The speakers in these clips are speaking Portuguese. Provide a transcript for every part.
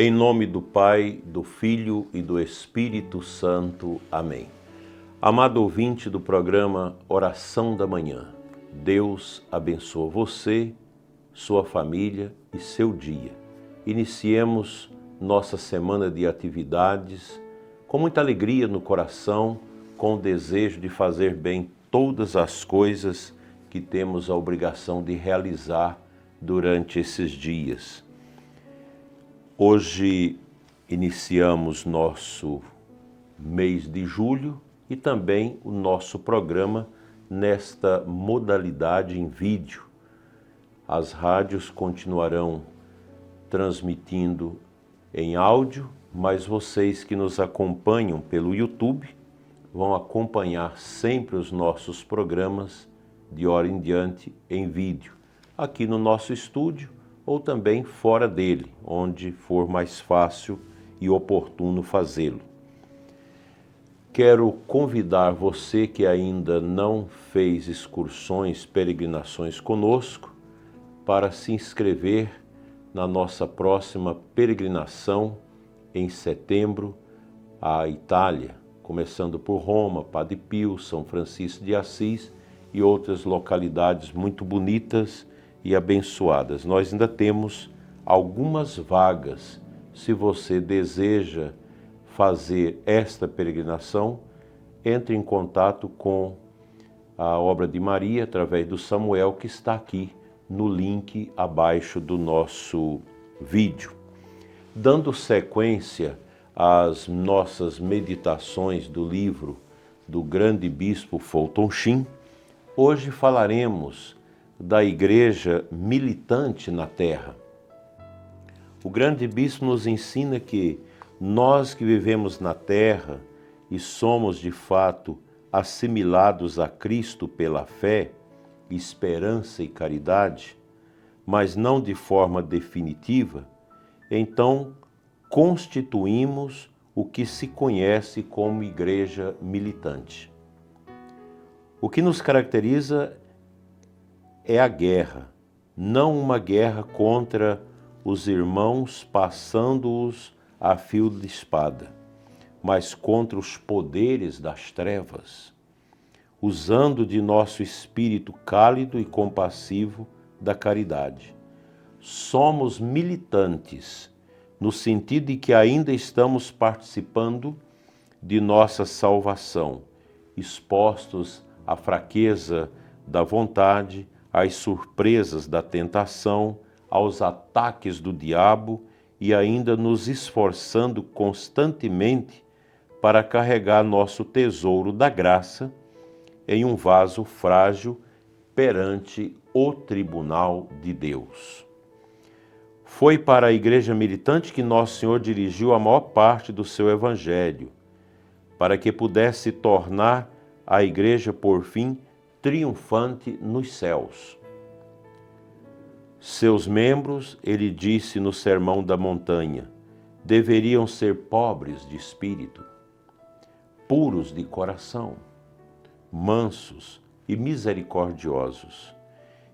Em nome do Pai, do Filho e do Espírito Santo. Amém. Amado ouvinte do programa Oração da Manhã, Deus abençoe você, sua família e seu dia. Iniciemos nossa semana de atividades com muita alegria no coração, com o desejo de fazer bem todas as coisas que temos a obrigação de realizar durante esses dias. Hoje iniciamos nosso mês de julho e também o nosso programa nesta modalidade em vídeo. As rádios continuarão transmitindo em áudio, mas vocês que nos acompanham pelo YouTube vão acompanhar sempre os nossos programas de hora em diante em vídeo, aqui no nosso estúdio ou também fora dele, onde for mais fácil e oportuno fazê-lo. Quero convidar você que ainda não fez excursões, peregrinações conosco, para se inscrever na nossa próxima peregrinação em setembro à Itália, começando por Roma, Padre Pio, São Francisco de Assis e outras localidades muito bonitas e abençoadas. Nós ainda temos algumas vagas. Se você deseja fazer esta peregrinação, entre em contato com a Obra de Maria através do Samuel, que está aqui no link abaixo do nosso vídeo. Dando sequência às nossas meditações do livro do grande bispo Fulton Sheen, hoje falaremos da igreja militante na terra. O grande bispo nos ensina que nós que vivemos na terra e somos de fato assimilados a Cristo pela fé, esperança e caridade, mas não de forma definitiva, então constituímos o que se conhece como igreja militante. O que nos caracteriza é a guerra, não uma guerra contra os irmãos passando-os a fio de espada, mas contra os poderes das trevas, usando de nosso espírito cálido e compassivo da caridade. Somos militantes, no sentido de que ainda estamos participando de nossa salvação, expostos à fraqueza da vontade, às surpresas da tentação, aos ataques do diabo e ainda nos esforçando constantemente para carregar nosso tesouro da graça em um vaso frágil perante o tribunal de Deus. Foi para a igreja militante que Nosso Senhor dirigiu a maior parte do seu evangelho, para que pudesse tornar a igreja, por fim, triunfante nos céus. Seus membros, ele disse no Sermão da Montanha, deveriam ser pobres de espírito, puros de coração, mansos e misericordiosos,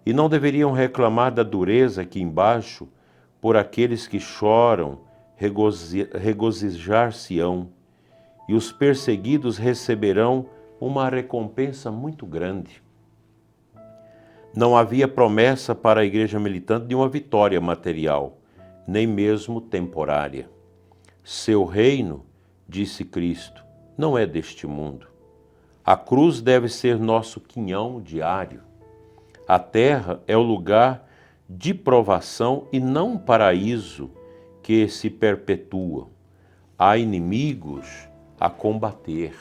e não deveriam reclamar da dureza aqui embaixo por aqueles que choram, regozijar-se-ão, e os perseguidos receberão uma recompensa muito grande. Não havia promessa para a igreja militante de uma vitória material, nem mesmo temporária. Seu reino, disse Cristo, não é deste mundo. A cruz deve ser nosso quinhão diário. A terra é o lugar de provação e não um paraíso que se perpetua. Há inimigos a combater.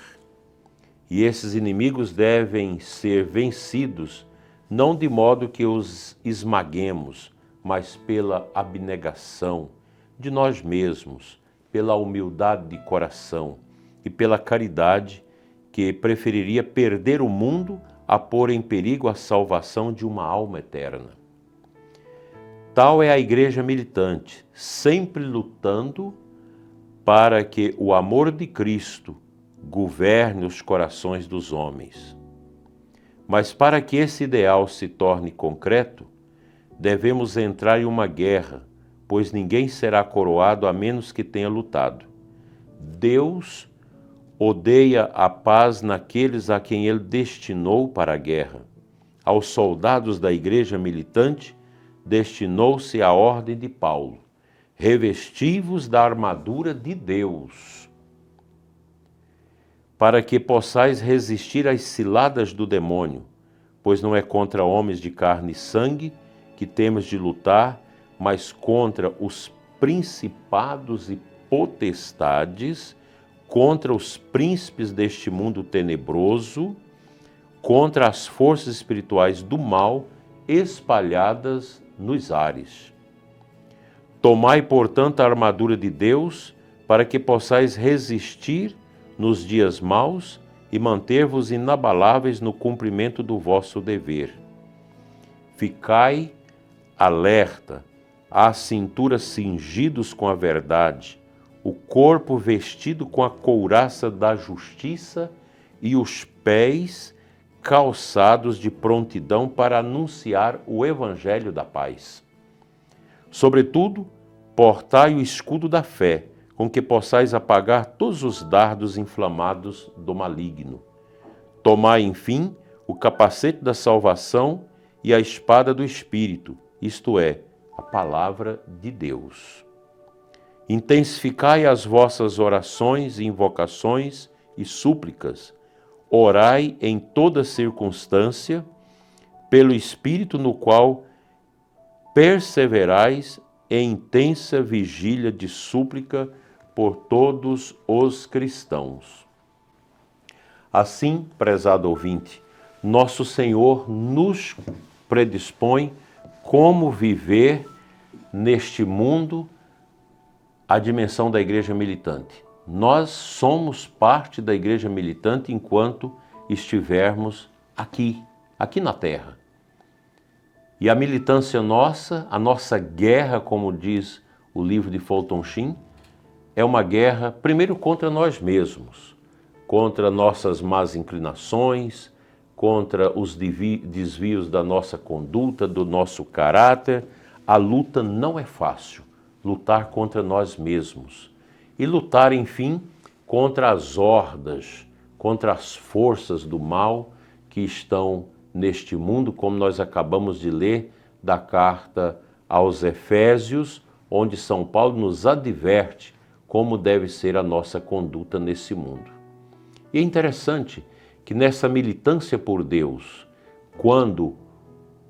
E esses inimigos devem ser vencidos não de modo que os esmaguemos, mas pela abnegação de nós mesmos, pela humildade de coração e pela caridade que preferiria perder o mundo a pôr em perigo a salvação de uma alma eterna. Tal é a igreja militante, sempre lutando para que o amor de Cristo governe os corações dos homens. Mas para que esse ideal se torne concreto, devemos entrar em uma guerra pois ninguém será coroado a menos que tenha lutado. Deus odeia a paz naqueles a quem ele destinou para a guerra. Aos soldados da igreja militante, destinou-se a ordem de Paulo: revesti-vos da armadura de Deus, para que possais resistir às ciladas do demônio, pois não é contra homens de carne e sangue que temos de lutar, mas contra os principados e potestades, contra os príncipes deste mundo tenebroso, contra as forças espirituais do mal espalhadas nos ares. Tomai, portanto, a armadura de Deus, para que possais resistir nos dias maus e manter-vos inabaláveis no cumprimento do vosso dever. Ficai alerta, a cintura cingidos com a verdade, o corpo vestido com a couraça da justiça e os pés calçados de prontidão para anunciar o evangelho da paz. Sobretudo, portai o escudo da fé, com que possais apagar todos os dardos inflamados do maligno. Tomai, enfim, o capacete da salvação e a espada do Espírito, isto é, a palavra de Deus. Intensificai as vossas orações, invocações e súplicas. Orai em toda circunstância, pelo Espírito no qual perseverais em intensa vigília de súplica por todos os cristãos. Assim, prezado ouvinte, nosso Senhor nos predispõe como viver neste mundo a dimensão da igreja militante. Nós somos parte da igreja militante enquanto estivermos aqui na Terra. E a militância nossa, a nossa guerra, como diz o livro de Fulton Sheen, é uma guerra, primeiro, contra nós mesmos, contra nossas más inclinações, contra os desvios da nossa conduta, do nosso caráter. A luta não é fácil, lutar contra nós mesmos. E lutar, enfim, contra as hordas, contra as forças do mal que estão neste mundo, como nós acabamos de ler da carta aos Efésios, onde São Paulo nos adverte como deve ser a nossa conduta nesse mundo. E é interessante que nessa militância por Deus, quando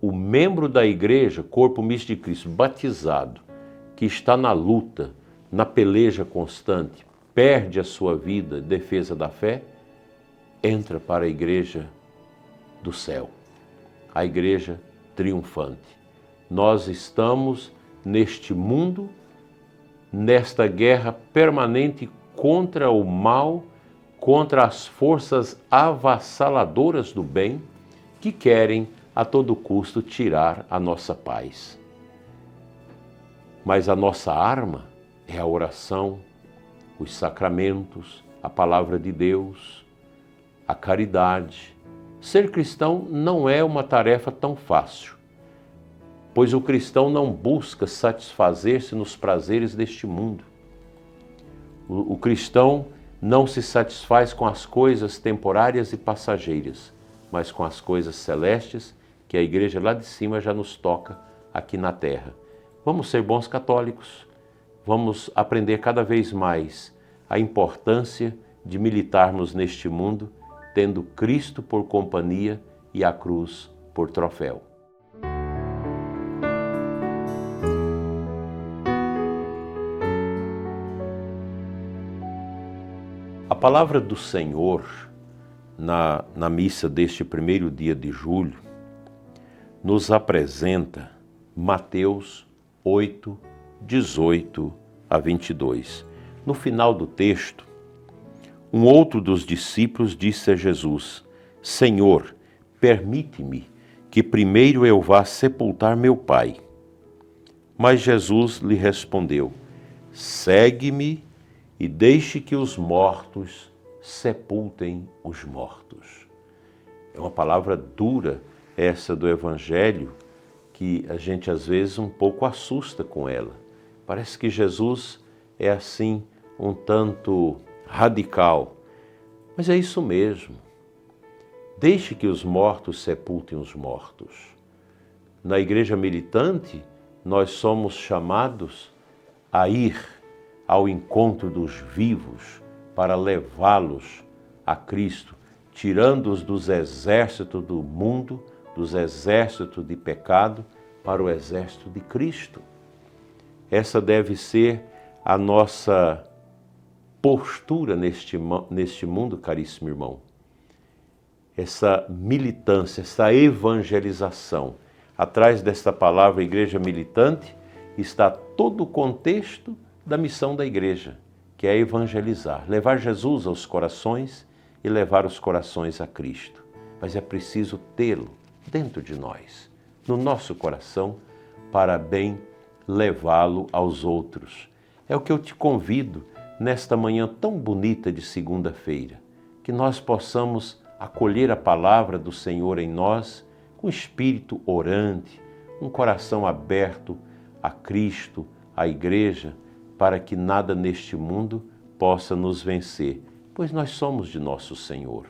o membro da igreja, corpo misto de Cristo, batizado, que está na luta, na peleja constante, perde a sua vida em defesa da fé, entra para a igreja do céu, a igreja triunfante. Nós estamos neste mundo, nesta guerra permanente contra o mal, contra as forças avassaladoras do bem que querem a todo custo tirar a nossa paz. Mas a nossa arma é a oração, os sacramentos, a palavra de Deus, a caridade. Ser cristão não é uma tarefa tão fácil, pois o cristão não busca satisfazer-se nos prazeres deste mundo. O cristão não se satisfaz com as coisas temporárias e passageiras, mas com as coisas celestes que a igreja lá de cima já nos toca aqui na terra. Vamos ser bons católicos, vamos aprender cada vez mais a importância de militarmos neste mundo, tendo Cristo por companhia e a cruz por troféu. A palavra do Senhor, na missa deste primeiro dia de julho, nos apresenta Mateus 8, 18 a 22. No final do texto, um outro dos discípulos disse a Jesus: Senhor, permite-me que primeiro eu vá sepultar meu pai. Mas Jesus lhe respondeu: segue-me e deixe que os mortos sepultem os mortos. É uma palavra dura essa do Evangelho, que a gente às vezes um pouco assusta com ela. Parece que Jesus é assim um tanto radical. Mas é isso mesmo. Deixe que os mortos sepultem os mortos. Na igreja militante, nós somos chamados a ir ao encontro dos vivos para levá-los a Cristo, tirando-os dos exércitos do mundo, dos exércitos de pecado, para o exército de Cristo. Essa deve ser a nossa postura neste mundo, caríssimo irmão. Essa militância, essa evangelização. Atrás desta palavra igreja militante está todo o contexto da missão da igreja, que é evangelizar, levar Jesus aos corações e levar os corações a Cristo. Mas é preciso tê-lo dentro de nós, no nosso coração, para bem levá-lo aos outros. É o que eu te convido nesta manhã tão bonita de segunda-feira, que nós possamos acolher a palavra do Senhor em nós com espírito orante, um coração aberto a Cristo, à igreja, para que nada neste mundo possa nos vencer, pois nós somos de nosso Senhor.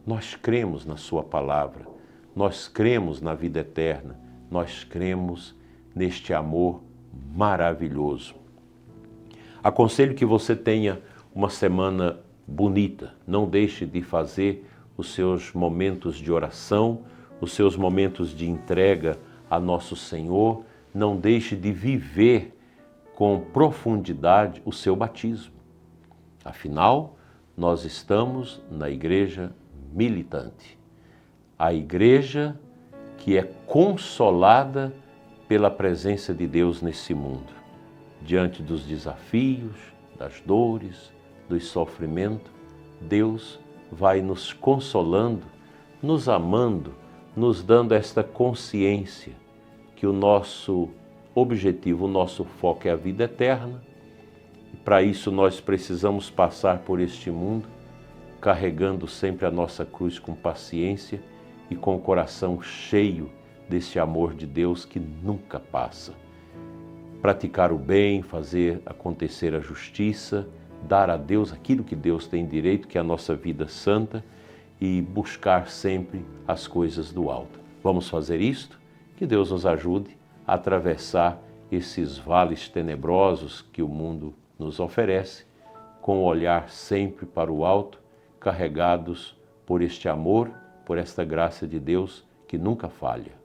Nós cremos na sua palavra, nós cremos na vida eterna, nós cremos neste amor maravilhoso. Aconselho que você tenha uma semana bonita. Não deixe de fazer os seus momentos de oração, os seus momentos de entrega a nosso Senhor. Não deixe de viver com profundidade o seu batismo. Afinal, nós estamos na igreja militante. A igreja que é consolada pela presença de Deus nesse mundo, diante dos desafios, das dores, dos sofrimentos. Deus vai nos consolando, nos amando, nos dando esta consciência que o nosso objetivo, o nosso foco é a vida eterna. E para isso nós precisamos passar por este mundo, carregando sempre a nossa cruz com paciência e com o coração cheio desse amor de Deus que nunca passa. Praticar o bem, fazer acontecer a justiça, dar a Deus aquilo que Deus tem direito, que é a nossa vida santa, e buscar sempre as coisas do alto. Vamos fazer isto? Que Deus nos ajude a atravessar esses vales tenebrosos que o mundo nos oferece, com o olhar sempre para o alto, carregados por este amor, por esta graça de Deus que nunca falha.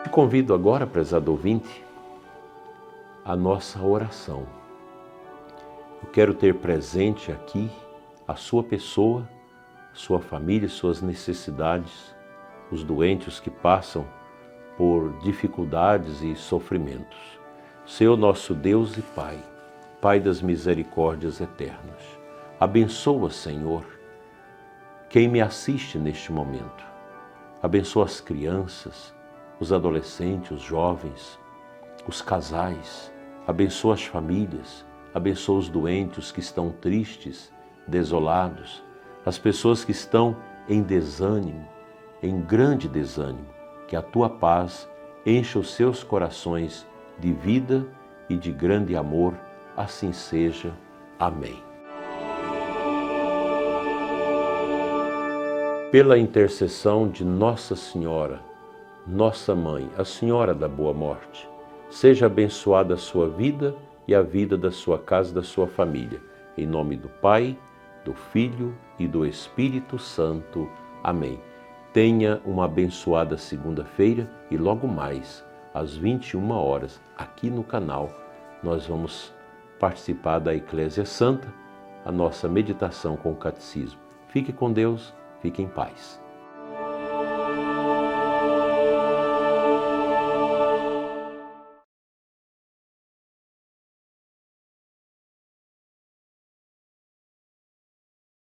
Te convido agora, prezado ouvinte, a nossa oração. Eu quero ter presente aqui a sua pessoa, sua família, suas necessidades, os doentes, os que passam por dificuldades e sofrimentos. Senhor nosso Deus e Pai, Pai das misericórdias eternas, abençoa, Senhor, quem me assiste neste momento. Abençoa as crianças, os adolescentes, os jovens, os casais. Abençoa as famílias, abençoa os doentes, os que estão tristes, desolados, as pessoas que estão em desânimo, em grande desânimo. Que a Tua paz encha os seus corações de vida e de grande amor. Assim seja. Amém. Pela intercessão de Nossa Senhora, nossa Mãe, a Senhora da Boa Morte, seja abençoada a sua vida e a vida da sua casa e da sua família. Em nome do Pai, do Filho e do Espírito Santo. Amém. Tenha uma abençoada segunda-feira e logo mais, às 21 horas, aqui no canal, nós vamos participar da Eclésia Santa, a nossa meditação com o Catecismo. Fique com Deus, fique em paz.